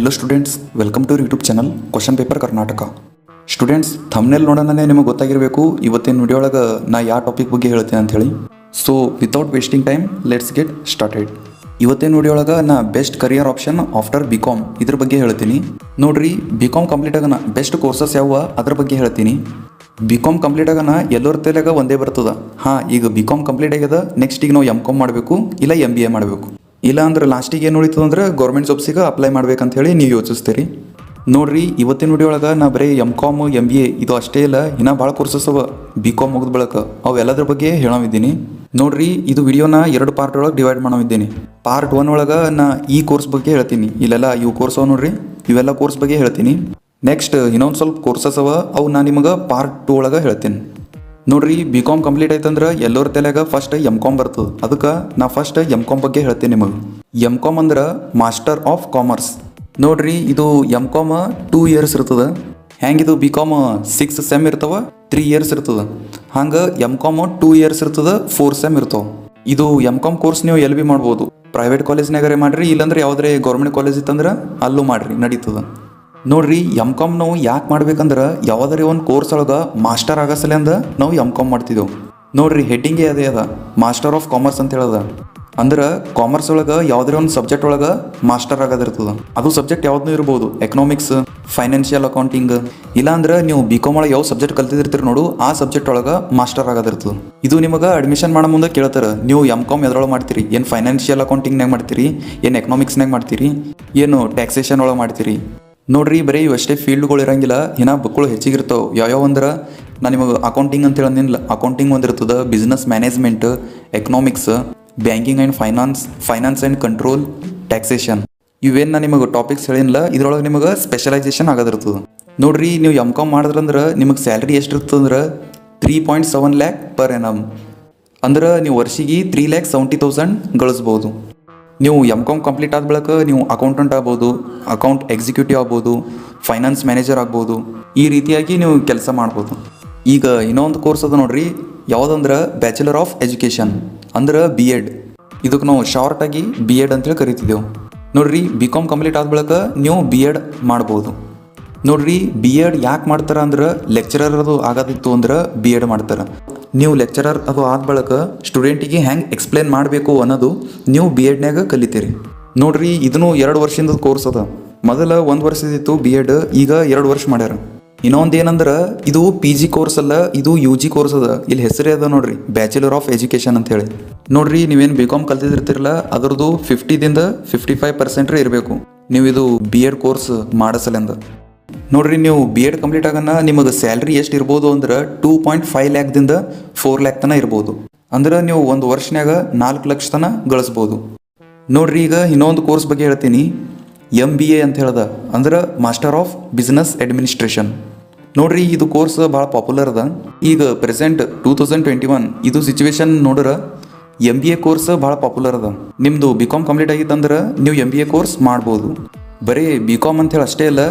Hello students, welcome to YouTube channel question paper Karnataka. Students, thumbnail ನೋಡೋಣನೇ ನಿಮಗೆ ಗೊತ್ತಾಗಿರಬೇಕು ಇವತ್ತಿನ ವಿಡಿಯೋ ಒಳಗೆ ನಾ ಯಾವ ಟಾಪಿಕ್ ಬಗ್ಗೆ ಹೇಳ್ತೀನಿ ಅಂತ ಹೇಳಿ. So without wasting time let's get started. ಇವತ್ತಿನ ವಿಡಿಯೋ ಒಳಗೆ ನಾ ಬೆಸ್ಟ್ ಕರಿಯರ್ ಆಪ್ಷನ್ ಆಫ್ಟರ್ ಬಿ.ಕಾಮ್ ಇದ್ರ ಬಗ್ಗೆ ಹೇಳ್ತೀನಿ. ನೋಡ್ರಿ, ಬಿ.ಕಾಮ್ ಕಂಪ್ಲೀಟ್ ಆಗನ ಬೆಸ್ಟ್ ಕೋರ್ಸಸ್ ಯಾವ ಅದ್ರ ಬಗ್ಗೆ ಹೇಳ್ತೀನಿ. ಬಿ.ಕಾಮ್ ಕಂಪ್ಲೀಟ್ ಆಗನ ಎಲ್ಲರ ತಲೆಯಾಗ ಒಂದೇ ಬರ್ತದ, ಈಗ ಬಿ.ಕಾಮ್ ಕಂಪ್ಲೀಟ್ ಆಗ್ಯದ, ನೆಕ್ಸ್ಟ್ ಈಗ ನಾವು ಎಮ್.ಕಾಮ್ ಮಾಡಬೇಕು ಇಲ್ಲ MBA ಮಾಡಬೇಕು, ಇಲ್ಲ ಅಂದ್ರೆ ಲಾಸ್ಟಿಗೆ ಏನು ಉಳಿತದ ಅಂದ್ರೆ ಗೌರ್ಮೆಂಟ್ ಜಾಬ್ಸಿಗೆ ಅಪ್ಲೈ ಮಾಡ್ಬೇಕಂತ ಹೇಳಿ ನೀವು ಯೋಚಿಸ್ತೀರಿ. ನೋಡ್ರಿ, ಇವತ್ತಿನ ವಿಡಿಯೋ ಒಳಗೆ ನಾ ಬರೀ ಎಮ್.ಕಾಮ್ MBA ಇದು ಅಷ್ಟೇ ಇಲ್ಲ, ಇನ್ನೂ ಭಾಳ ಕೋರ್ಸಸ್ ಅವ ಬಿ.ಕಾಮ್ ಮುಗಿದ ಬಳಕ ಅವೆಲ್ಲದ್ರ ಬಗ್ಗೆ ಹೇಳೋವಿದ್ದೀನಿ. ನೋಡ್ರಿ, ಇದು ವಿಡಿಯೋನ 2 ಪಾರ್ಟ್ ಒಳಗೆ ಡಿವೈಡ್ ಮಾಡೋವಿದ್ದೀನಿ. ಪಾರ್ಟ್ 1 ಒಳಗೆ ನಾ ಈ ಕೋರ್ಸ್ ಬಗ್ಗೆ ಹೇಳ್ತೀನಿ, ಇಲ್ಲೆಲ್ಲ ಇವು ಕೋರ್ಸ್ ಅವ ನೋಡ್ರಿ, ಇವೆಲ್ಲ ಕೋರ್ಸ್ ಬಗ್ಗೆ ಹೇಳ್ತೀನಿ. ನೆಕ್ಸ್ಟ್ ಇನ್ನೊಂದು ಸ್ವಲ್ಪ ಕೋರ್ಸಸ್ ಅವ, ಅವು ನಾನು ನಿಮಗೆ ಪಾರ್ಟ್ 2 ಒಳಗೆ ಹೇಳ್ತೀನಿ. ನೋಡ್ರಿ, ಬಿ.ಕಾಮ್ ಕಂಪ್ಲೀಟ್ ಆಯ್ತಂದ್ರೆ ಎಲ್ಲರ ತಲೆಯಾಗ ಫಸ್ಟ್ ಎಮ್.ಕಾಮ್ ಬರ್ತದೆ. ಅದಕ್ಕೆ ನಾ ಫಸ್ಟ್ ಎಮ್.ಕಾಮ್ ಬಗ್ಗೆ ಹೇಳ್ತೀನಿ ನಿಮಗೆ. ಎಮ್.ಕಾಮ್ ಅಂದ್ರೆ ಮಾಸ್ಟರ್ ಆಫ್ ಕಾಮರ್ಸ್. ನೋಡ್ರಿ, ಇದು ಎಮ್.ಕಾಮ್ 2 ಇಯರ್ಸ್ ಇರ್ತದೆ. ಹೆಂಗಿದು ಬಿ.ಕಾಮ್ 6 ಸೆಮ್ ಇರ್ತವ, 3 ಇಯರ್ಸ್ ಇರ್ತದೆ. ಹಂಗೆ ಎಮ್.ಕಾಮ್ 2 ಇಯರ್ಸ್ ಇರ್ತದೆ, 4 ಸೆಮ್ ಇರ್ತವೆ. ಇದು ಎಮ್.ಕಾಮ್ ಕೋರ್ಸ್ ನೀವು ಎಲ್ಲಿ ಭೀ ಮಾಡ್ಬೋದು. ಪ್ರೈವೇಟ್ ಕಾಲೇಜ್ನಾಗರೆ ಮಾಡ್ರಿ, ಇಲ್ಲಾಂದ್ರೆ ಯಾವುದೇ ಗೌರ್ಮೆಂಟ್ ಕಾಲೇಜ್ ಇತ್ತಂದ್ರೆ ಅಲ್ಲೂ ಮಾಡ್ರಿ, ನಡೀತದೆ. ನೋಡ್ರಿ, ಎಮ್.ಕಾಮ್ ನಾವು ಯಾಕೆ ಮಾಡ್ಬೇಕಂದ್ರೆ ಯಾವುದಾರೆ ಒಂದು ಕೋರ್ಸ್ ಒಳಗೆ ಮಾಸ್ಟರ್ ಆಗಸಲೆ ಅಂದ ನಾವು ಎಮ್.ಕಾಮ್ ಮಾಡ್ತಿದ್ದೆವು. ನೋಡ್ರಿ, ಹೆಡ್ಡಿಂಗೇ ಅದೇ ಅದ, ಮಾಸ್ಟರ್ ಆಫ್ ಕಾಮರ್ಸ್ ಅಂತ ಹೇಳದ. ಅಂದ್ರೆ ಕಾಮರ್ಸ್ ಒಳಗೆ ಯಾವುದೇ ಒಂದು ಸಬ್ಜೆಕ್ಟ್ ಒಳಗೆ ಮಾಸ್ಟರ್ ಆಗೋದಿರ್ತದೆ. ಅದು ಸಬ್ಜೆಕ್ಟ್ ಯಾವ್ದು ಇರ್ಬೋದು, ಎಕನಾಮಿಕ್ಸ್, ಫೈನಾನ್ಷಿಯಲ್ ಅಕೌಂಟಿಂಗ್, ಇಲ್ಲಾಂದ್ರೆ ನೀವು ಬಿ.ಕಾಮ್ ಒಳಗೆ ಯಾವ ಸಬ್ಜೆಕ್ಟ್ ಕಲ್ತಿರ್ತೀರಿ ನೋಡು, ಆ ಸಬ್ಜೆಕ್ಟ್ ಒಳಗೆ ಮಾಸ್ಟರ್ ಆಗೋದಿರ್ತದೆ. ಇದು ನಿಮಗೆ ಅಡ್ಮಿಷನ್ ಮಾಡೋ ಮುಂದೆ ಕೇಳ್ತಾರೆ, ನೀವು ಎಮ್.ಕಾಮ್ ಎದ್ರೊಳಗೆ ಮಾಡ್ತೀರಿ, ಏನು ಫೈನಾನ್ಷಿಯಲ್ ಅಕೌಂಟಿಂಗ್ನಾಗ ಮಾಡ್ತೀರಿ, ಏನು ಎಕನಾಮಿಕ್ಸ್ನಾಗ ಮಾಡ್ತೀರಿ, ಏನು ಟ್ಯಾಕ್ಸೇಷನ್ ಒಳಗೆ ಮಾಡ್ತೀರಿ. ನೋಡ್ರಿ, ಬರೀ ಇವಷ್ಟೇ ಫೀಲ್ಡ್ಗಳು ಇರಂಗಿಲ್ಲ, ಏನೋ ಬುಕ್ಗಳು ಹೆಚ್ಚಿಗಿರ್ತಾವೆ. ಯಾವ್ಯಾವ ಅಂದ್ರೆ ನಾನು ನಿಮಗೆ ಅಕೌಂಟಿಂಗ್ ಅಂತ ಹೇಳೋದಿಲ್ಲ, ಅಕೌಂಟಿಂಗ್ ಒಂದಿರ್ತದೆ, business management, economics, banking and finance and control, taxation, ಇವೇನು ನಾನು ನಿಮಗೆ ಟಾಪಿಕ್ಸ್ ಹೇಳಿಲ್ಲ. ಇದ್ರೊಳಗೆ ನಿಮಗೆ ಸ್ಪೆಷಲೈಸೇಷನ್ ಆಗೋದಿರ್ತದೆ. ನೋಡ್ರಿ, ನೀವು ಎಮ್.ಕಾಮ್ ಮಾಡಿದ್ರಂದ್ರೆ ನಿಮಗೆ ಸ್ಯಾಲ್ರಿ ಎಷ್ಟು ಇರ್ತದಂದ್ರೆ 3.7 lakh per annum. ಅಂದ್ರೆ ನೀವು ವರ್ಷಿಗೆ 3,70,000 ಗಳಿಸ್ಬೋದು. ನೀವು ಎಮ್.ಕಾಮ್ ಕಂಪ್ಲೀಟ್ ಆದ ಬಳಿಕ ನೀವು ಅಕೌಂಟೆಂಟ್ ಆಗ್ಬೋದು, ಅಕೌಂಟ್ ಎಕ್ಸಿಕ್ಯೂಟಿವ್ ಆಗ್ಬೋದು, ಫೈನಾನ್ಸ್ ಮ್ಯಾನೇಜರ್ ಆಗ್ಬೋದು, ಈ ರೀತಿಯಾಗಿ ನೀವು ಕೆಲಸ ಮಾಡ್ಬೋದು. ಈಗ ಇನ್ನೊಂದು ಕೋರ್ಸ್ ಅದ ನೋಡ್ರಿ, ಯಾವುದಂದ್ರೆ ಬ್ಯಾಚುಲರ್ ಆಫ್ ಎಜುಕೇಷನ್, ಅಂದ್ರೆ B.Ed. ಇದಕ್ಕೆ ನಾವು ಶಾರ್ಟಾಗಿ B.Ed ಅಂತೇಳಿ ಕರಿತಿದ್ದೆವು. ನೋಡ್ರಿ, ಬಿ.ಕಾಮ್ ಕಂಪ್ಲೀಟ್ ಆದ ಬಳಿಕ ನೀವು B.Ed ಮಾಡ್ಬೋದು. ನೋಡ್ರಿ, B.Ed ಯಾಕೆ ಮಾಡ್ತಾರೆ ಅಂದ್ರೆ ಲೆಕ್ಚರರ್ ಅದು ಆಗೋದಿತ್ತು ಅಂದ್ರೆ B.Ed ಮಾಡ್ತಾರೆ. ನೀವು ಲೆಕ್ಚರರ್ ಅದು ಆದ ಬಳಿಕ ಸ್ಟೂಡೆಂಟಿಗೆ ಹೆಂಗೆ ಎಕ್ಸ್ಪ್ಲೇನ್ ಮಾಡಬೇಕು ಅನ್ನೋದು ನೀವು B.Edನಾಗ ಕಲಿತೀರಿ. ನೋಡ್ರಿ, ಇದನ್ನು 2 ವರ್ಷದಿಂದ ಕೋರ್ಸ್ ಅದ. ಮೊದಲ 1 ವರ್ಷದಿತ್ತು B.Ed, ಈಗ 2 ವರ್ಷ ಮಾಡ್ಯಾರ. ಇನ್ನೊಂದು ಏನಂದ್ರೆ ಇದು PG ಕೋರ್ಸ್ ಅಲ್ಲ, ಇದು UG ಕೋರ್ಸ್ ಅದ. ಇಲ್ಲಿ ಹೆಸರೇ ಅದ ನೋಡ್ರಿ, ಬ್ಯಾಚುಲರ್ ಆಫ್ ಎಜುಕೇಷನ್ ಅಂತ ಹೇಳಿ. ನೋಡ್ರಿ, ನೀವೇನು ಬಿ.ಕಾಮ್ ಕಲ್ತಿರ್ತಿರಲ್ಲ, ಅದರದ್ದು 50ದಿಂದ 55% ಇರಬೇಕು ನೀವು ಇದು B.Ed ಕೋರ್ಸ್ ಮಾಡಸಲೆಂದ. ನೋಡ್ರಿ, ನೀವು B.Ed ಕಂಪ್ಲೀಟ್ ಆಗೋಣ ನಿಮಗೆ ಸ್ಯಾಲ್ರಿ ಎಷ್ಟು ಇರ್ಬೋದು ಅಂದ್ರೆ 2.5 lakh-ದಿಂದ 4 lakh ತನಕ ಇರ್ಬೋದು. ಅಂದ್ರೆ ನೀವು 1 ವರ್ಷನ್ಯಾಗ 4 ಲಕ್ಷ ತನಕ ಗಳಿಸ್ಬೋದು. ನೋಡ್ರಿ, ಈಗ ಇನ್ನೊಂದು ಕೋರ್ಸ್ ಬಗ್ಗೆ ಹೇಳ್ತೀನಿ, MBA ಅಂತ ಹೇಳ್ದ, ಅಂದ್ರೆ ಮಾಸ್ಟರ್ ಆಫ್ ಬಿಸ್ನೆಸ್ ಅಡ್ಮಿನಿಸ್ಟ್ರೇಷನ್. ನೋಡ್ರಿ, ಇದು ಕೋರ್ಸ್ ಭಾಳ ಪಾಪ್ಯುಲರ್ ಅದ. ಈಗ ಪ್ರೆಸೆಂಟ್ 2021 ಇದು ಸಿಚುವೇಶನ್ ನೋಡ್ರೆ MBA ಕೋರ್ಸ್ ಭಾಳ ಪಾಪ್ಯುಲರ್ ಅದ. ನಿಮ್ಮದು ಬಿ.ಕಾಮ್ ಕಂಪ್ಲೀಟ್ ಆಗಿತ್ತಂದ್ರೆ ನೀವು MBA ಕೋರ್ಸ್ ಮಾಡ್ಬೋದು. ಬರೀ ಬಿ.ಕಾಮ್ ಅಂತ ಹೇಳಿ ಅಷ್ಟೇ ಅಲ್ಲ.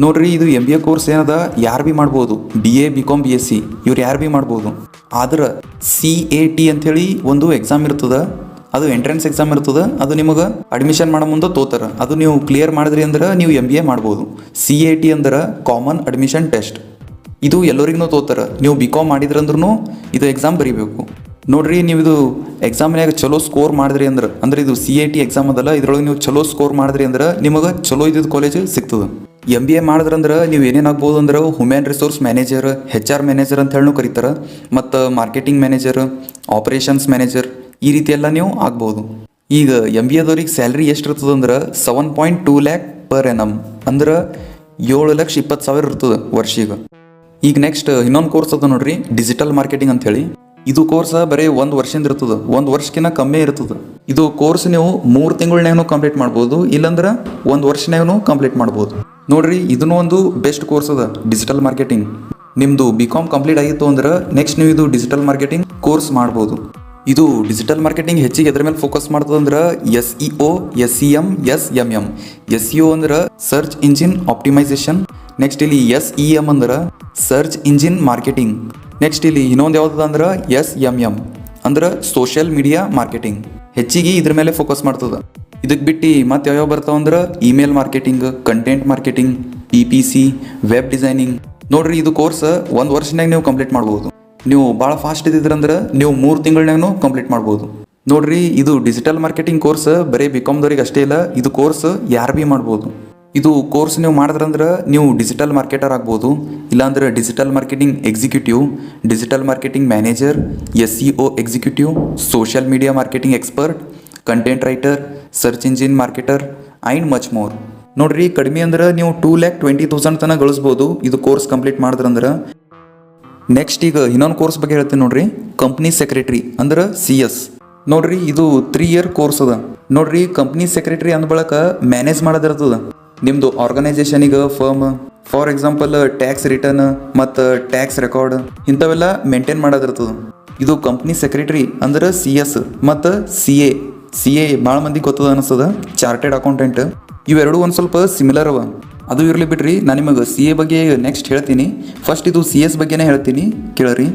ನೋಡ್ರಿ, ಇದು MBA ಕೋರ್ಸ್ ಏನದ ಯಾರು ಭೀ ಮಾಡ್ಬೋದು, BA, B.Com, BSc ಇವ್ರು ಯಾರು ಭೀ ಮಾಡ್ಬೋದು. ಆದ್ರೆ CAT ಅಂಥೇಳಿ ಒಂದು ಎಕ್ಸಾಮ್ ಇರ್ತದೆ, ಅದು ಎಂಟ್ರೆನ್ಸ್ ಎಕ್ಸಾಮ್ ಇರ್ತದೆ. ಅದು ನಿಮಗೆ ಅಡ್ಮಿಷನ್ ಮಾಡೋ ಮುಂದೆ ತೋತಾರೆ. ಅದು ನೀವು ಕ್ಲಿಯರ್ ಮಾಡಿದ್ರಿ ಅಂದ್ರೆ ನೀವು MBA ಮಾಡ್ಬೋದು. CAT ಅಂದ್ರೆ ಕಾಮನ್ ಅಡ್ಮಿಷನ್ ಟೆಸ್ಟ್. ಇದು ಎಲ್ಲರಿಗೂ ತೋತಾರೆ. ನೀವು ಬಿ.ಕಾಮ್ ಮಾಡಿದ್ರಂದ್ರೂ ಇದು ಎಕ್ಸಾಮ್ ಬರೀಬೇಕು. ನೋಡ್ರಿ, ನೀವು ಇದು ಎಕ್ಸಾಮ್ನಾಗ ಚಲೋ ಸ್ಕೋರ್ ಮಾಡಿದ್ರಿ ಅಂದ್ರೆ ಇದು CAT ಎಕ್ಸಾಮ್ ಅದಲ್ಲ, ಇದ್ರೊಳಗೆ ನೀವು ಚಲೋ ಸ್ಕೋರ್ ಮಾಡಿದ್ರಿ ಅಂದ್ರೆ ನಿಮಗೆ ಚಲೋ ಇದ್ದಿದ್ದು ಕಾಲೇಜ್ ಸಿಗ್ತದೆ. MBA ಮಾಡಿದ್ರಂದ್ರೆ ನೀವು ಏನೇನಾಗ್ಬೋದು ಅಂದ್ರೆ human resource manager, HR manager ಅಂತ ಹೇಳಿ ಕರೀತಾರೆ, ಮತ್ತು ಮಾರ್ಕೆಟಿಂಗ್ ಮ್ಯಾನೇಜರ್, ಆಪರೇಷನ್ಸ್ ಮ್ಯಾನೇಜರ್, ಈ ರೀತಿ ಎಲ್ಲ ನೀವು ಆಗ್ಬೋದು. ಈಗ MBAದವ್ರಿಗೆ ಸ್ಯಾಲ್ರಿ ಎಷ್ಟು ಇರ್ತದೆ ಅಂದ್ರೆ 7.2 lakh per annum, ಅಂದ್ರೆ 7,20,000 ಇರ್ತದೆ ವರ್ಷಿಗೆ. ಈಗ ನೆಕ್ಸ್ಟ್ ಇನ್ನೊಂದು ಕೋರ್ಸ್ ಅದ ನೋಡ್ರಿ, ಡಿಜಿಟಲ್ ಮಾರ್ಕೆಟಿಂಗ್ ಅಂತ ಹೇಳಿ. ಇದು ಕೋರ್ಸ್ ಬರೀ 1 ವರ್ಷದಿಂದ ಇರ್ತದೆ, 1 ವರ್ಷಕ್ಕಿಂತ ಕಮ್ಮಿ ಇರ್ತದೆ. ಇದು ಕೋರ್ಸ್ ನೀವು 3 ತಿಂಗಳನ್ಯಾಗೂ ಕಂಪ್ಲೀಟ್ ಮಾಡ್ಬೋದು, ಇಲ್ಲಾಂದ್ರೆ 1 ವರ್ಷನ್ಯಾಗೂ ಕಂಪ್ಲೀಟ್ ಮಾಡ್ಬೋದು. ನೋಡ್ರಿ, ಇದನ್ನು ಒಂದು ಬೆಸ್ಟ್ ಕೋರ್ಸ್ ಅದ, ಡಿಜಿಟಲ್ ಮಾರ್ಕೆಟಿಂಗ್. ನಿಮ್ಮದು ಬಿ.ಕಾಮ್ ಕಂಪ್ಲೀಟ್ ಆಗಿತ್ತು ಅಂದ್ರೆ ನೆಕ್ಸ್ಟ್ ನೀವು ಇದು ಡಿಜಿಟಲ್ ಮಾರ್ಕೆಟಿಂಗ್ ಕೋರ್ಸ್ ಮಾಡ್ಬೋದು. ಇದು ಡಿಜಿಟಲ್ ಮಾರ್ಕೆಟಿಂಗ್ ಹೆಚ್ಚಿಗೆ ಎದ್ರ ಮೇಲೆ ಫೋಕಸ್ ಮಾಡ್ತದೆ ಅಂದ್ರೆ SEO, SEM, SMM. SEO ಅಂದ್ರೆ ಸರ್ಚ್ ಇಂಜಿನ್ ಆಪ್ಟಿಮೈಸೇಷನ್. ನೆಕ್ಸ್ಟ್ ಇಲ್ಲಿ SEM ಅಂದ್ರೆ ಸರ್ಚ್ ಇಂಜಿನ್ ಮಾರ್ಕೆಟಿಂಗ್. ನೆಕ್ಸ್ಟ್ ಇಲ್ಲಿ ಇನ್ನೊಂದು ಯಾವ್ದು ಅಂದ್ರೆ SMM ಅಂದ್ರೆ ಸೋಷಿಯಲ್ ಮೀಡಿಯಾ ಮಾರ್ಕೆಟಿಂಗ್. ಹೆಚ್ಚಿಗೆ ಇದ್ರ ಮೇಲೆ ಫೋಕಸ್ ಮಾಡ್ತದೆ. ಇದಕ್ಕೆ ಬಿಟ್ಟು ಮತ್ತೆ ಯಾವ್ಯಾವ ಬರ್ತಾವ ಅಂದ್ರೆ email marketing, content marketing, PPC, web designing. ನೋಡ್ರಿ ಇದು ಕೋರ್ಸ್ 1 ವರ್ಷನಾಗ ನೀವು ಕಂಪ್ಲೀಟ್ ಮಾಡ್ಬೋದು. ನೀವು ಭಾಳ ಫಾಸ್ಟ್ ಇದ್ದಿದ್ರಂದ್ರೆ ನೀವು 3 ತಿಂಗಳಾಗೂ ಕಂಪ್ಲೀಟ್ ಮಾಡ್ಬೋದು. ನೋಡ್ರಿ ಇದು ಡಿಜಿಟಲ್ ಮಾರ್ಕೆಟಿಂಗ್ ಕೋರ್ಸ್ ಬರೀ BCom ಅಷ್ಟೇ ಇಲ್ಲ, ಇದು ಕೋರ್ಸ್ ಯಾರು ಭೀ ಮಾಡ್ಬೋದು. ಇದು ಕೋರ್ಸ್ ನೀವು ಮಾಡಿದ್ರಂದ್ರೆ ನೀವು ಡಿಜಿಟಲ್ ಮಾರ್ಕೆಟರ್ ಆಗ್ಬೋದು, ಇಲ್ಲಾಂದ್ರೆ digital marketing executive, digital marketing manager, SEO executive, social media marketing expert, content writer, search engine marketer and much more. ನೋಡ್ರಿ ಕಡಿಮೆ ಅಂದ್ರೆ ನೀವು 2,20,000 ತನಕ ಗಳಿಸ್ಬೋದು ಇದು ಕೋರ್ಸ್ ಕಂಪ್ಲೀಟ್ ಮಾಡಿದ್ರಂದ್ರೆ. ನೆಕ್ಸ್ಟ್ ಈಗ ಇನ್ನೊಂದು ಕೋರ್ಸ್ ಬಗ್ಗೆ ಹೇಳ್ತೀನಿ ನೋಡ್ರಿ, ಕಂಪ್ನಿ ಸೆಕ್ರೆಟರಿ ಅಂದ್ರೆ CS. ನೋಡ್ರಿ ಇದು 3 ಇಯರ್ ಕೋರ್ಸ್ ಅದ. ನೋಡ್ರಿ ಕಂಪ್ನಿ ಸೆಕ್ರೆಟರಿ ಅಂದ ಬಳಕ ಮ್ಯಾನೇಜ್ ಮಾಡೋದಿರ್ತದ ನಿಮ್ಮದು ಆರ್ಗನೈಸೇಷನಿಗೆ, firm. For example tax return ಮತ್ತು ಟ್ಯಾಕ್ಸ್ ರೆಕಾರ್ಡ್ ಇಂಥವೆಲ್ಲ ಮೇಂಟೈನ್ ಮಾಡೋದಿರ್ತದೆ. ಇದು ಕಂಪ್ನಿ ಸೆಕ್ರೆಟರಿ ಅಂದ್ರೆ CS ಮತ್ತು CA ಭಾಳ ಮಂದಿ ಗೊತ್ತದ ಅನಿಸ್ತದ, ಚಾರ್ಟೆಡ್ ಅಕೌಂಟೆಂಟ್. ಇವೆರಡು ಒಂದು ಸ್ವಲ್ಪ ಸಿಮಿಲರ್ ಅವ. ಅದು ಇರಲಿ ಬಿಡ್ರಿ, ನಾನು ನಿಮಗೆ CA ಬಗ್ಗೆ ನೆಕ್ಸ್ಟ್ ಹೇಳ್ತೀನಿ. ಫಸ್ಟ್ ಇದು CS ಬಗ್ಗೆನೇ ಹೇಳ್ತೀನಿ ಕೇಳ್ರಿ.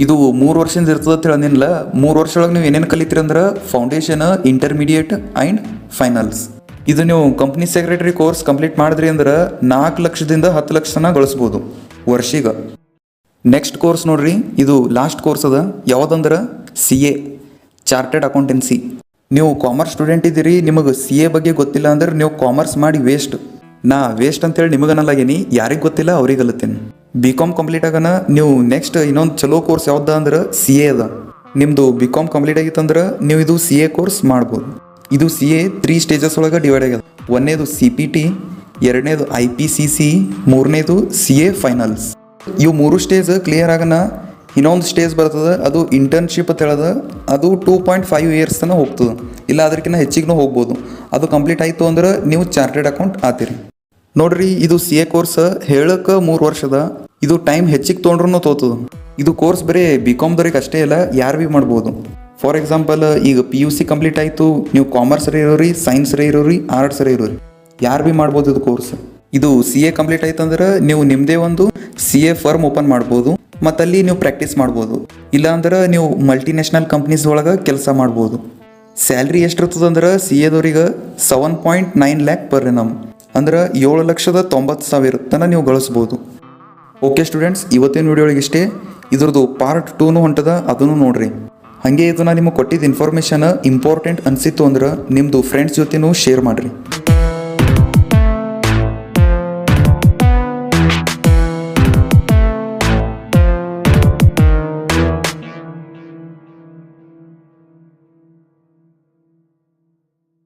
ಇದು 3 ವರ್ಷದಿಂದ ಇರ್ತದೆ ಅಂತ ಹೇಳಿಲ್ಲ. 3 ವರ್ಷ ಒಳಗೆ ನೀವು ಏನೇನು ಕಲಿತೀರಿ ಅಂದ್ರೆ ಫೌಂಡೇಶನ್, ಇಂಟರ್ಮೀಡಿಯೇಟ್ ಆ್ಯಂಡ್ ಫೈನಲ್ಸ್. ಇದು ನೀವು ಕಂಪ್ನಿ ಸೆಕ್ರೆಟರಿ ಕೋರ್ಸ್ ಕಂಪ್ಲೀಟ್ ಮಾಡಿದ್ರಿ ಅಂದ್ರೆ 4 ಲಕ್ಷದಿಂದ 10 ಲಕ್ಷ ತನಕ ಗಳಿಸ್ಬೋದು ವರ್ಷಿಗೆ. ನೆಕ್ಸ್ಟ್ ಕೋರ್ಸ್ ನೋಡ್ರಿ, ಇದು ಲಾಸ್ಟ್ ಕೋರ್ಸ್ ಅದ. ಯಾವುದಂದ್ರೆ CA, ಚಾರ್ಟೆಡ್ ಅಕೌಂಟೆನ್ಸಿ. ನೀವು ಕಾಮರ್ಸ್ ಸ್ಟೂಡೆಂಟ್ ಇದ್ದೀರಿ, ನಿಮಗೆ CA ಬಗ್ಗೆ ಗೊತ್ತಿಲ್ಲ ಅಂದ್ರೆ ನೀವು ಕಾಮರ್ಸ್ ಮಾಡಿ ವೇಸ್ಟ್. ನಾ ವೇಸ್ಟ್ ಅಂತೇಳಿ ನಿಮಗನ್ನಲಾಗೇನಿ, ಯಾರಿಗೆ ಗೊತ್ತಿಲ್ಲ ಅವ್ರಿಗೆ ಅಲ್ಲತ್ತೇನೆ. BCom ಕಂಪ್ಲೀಟ್ ಆಗೋಣ ನೀವು ನೆಕ್ಸ್ಟ್ ಇನ್ನೊಂದು ಚಲೋ ಕೋರ್ಸ್ ಯಾವ್ದು ಅಂದ್ರೆ CA ಅದ. ನಿಮ್ಮದು BCom ಕಂಪ್ಲೀಟ್ ಆಗಿತ್ತಂದ್ರೆ ನೀವು ಇದು CA ಕೋರ್ಸ್ ಮಾಡ್ಬೋದು. ಇದು CA 3 ಸ್ಟೇಜಸ್ ಒಳಗೆ ಡಿವೈಡ್ ಆಗ್ಯದ. 1ನೇದು CPT, 2ನೇದು IPCC, 3ನೇದು CA ಫೈನಲ್ಸ್. ಇವು 3 ಸ್ಟೇಜ್ ಕ್ಲಿಯರ್ ಆಗೋಣ ಇನ್ನೊಂದು ಸ್ಟೇಜ್ ಬರ್ತದೆ, ಅದು ಇಂಟರ್ನ್ಶಿಪ್ ಅಂತ ಹೇಳೋದು. ಅದು 2.5 ಇಯರ್ಸ್ ತನಕ ಹೋಗ್ತದೆ, ಇಲ್ಲ ಅದಕ್ಕಿಂತ ಹೆಚ್ಚಿಗೂ ಹೋಗ್ಬೋದು. ಅದು ಕಂಪ್ಲೀಟ್ ಆಯಿತು ಅಂದ್ರೆ ನೀವು ಚಾರ್ಟೆಡ್ ಅಕೌಂಟ್ ಆತೀರಿ. ನೋಡ್ರಿ ಇದು CA ಕೋರ್ಸ್ ಹೇಳಕ್ಕೆ 3 ವರ್ಷದ. ಇದು ಟೈಮ್ ಹೆಚ್ಚಿಗೆ ತೊಗೊಂಡ್ರೂ ತೋತದ. ಇದು ಕೋರ್ಸ್ ಬರೀ BCom ಅಷ್ಟೇ ಇಲ್ಲ, ಯಾರು ಭೀ ಮಾಡ್ಬೋದು. ಫಾರ್ ಎಕ್ಸಾಂಪಲ್ ಈಗ PUC ಕಂಪ್ಲೀಟ್ ಆಯಿತು, ನೀವು ಕಾಮರ್ಸ್ ಇರೋರಿ, ಸೈನ್ಸ್ ಇರೋರಿ, ಆರ್ಟ್ಸ್ ಇರೋರಿ, ಯಾರು ಭೀ ಮಾಡ್ಬೋದು ಇದು ಕೋರ್ಸ್. ಇದು CA ಕಂಪ್ಲೀಟ್ ಆಯ್ತಂದ್ರೆ ನೀವು ನಿಮ್ಮದೇ ಒಂದು CA ಫರ್ಮ್ ಓಪನ್ ಮಾಡ್ಬೋದು ಮತ್ತು ಅಲ್ಲಿ ನೀವು ಪ್ರಾಕ್ಟೀಸ್ ಮಾಡ್ಬೋದು. ಇಲ್ಲಾಂದ್ರೆ ನೀವು ಮಲ್ಟಿನ್ಯಾಷನಲ್ ಕಂಪ್ನೀಸ್ ಒಳಗೆ ಕೆಲಸ ಮಾಡ್ಬೋದು. ಸ್ಯಾಲ್ರಿ ಎಷ್ಟಿರ್ತದಂದ್ರೆ CAದವ್ರಿಗೆ 7.9 lakh ಪರ್ annum ಅಂದ್ರೆ 7,90,000 ತನಕ ನೀವು ಗಳಿಸ್ಬೋದು. ಓಕೆ ಸ್ಟೂಡೆಂಟ್ಸ್, ಇವತ್ತಿನ ವಿಡಿಯೋ ಒಳಗೆ ಇಷ್ಟೇ. ಇದ್ರದ್ದು ಪಾರ್ಟ್ 2 ಹೊಂಟದ, ಅದನ್ನು ನೋಡ್ರಿ. ಹಾಗೆ ಇದು ನಾನು ನಿಮಗೆ ಕೊಟ್ಟಿದ್ದ ಇನ್ಫಾರ್ಮೇಷನ್ ಇಂಪಾರ್ಟೆಂಟ್ ಅನಿಸಿತ್ತು ಅಂದ್ರೆ ನಿಮ್ಮದು ಫ್ರೆಂಡ್ಸ್ ಜೊತೆನೂ ಶೇರ್ ಮಾಡಿರಿ.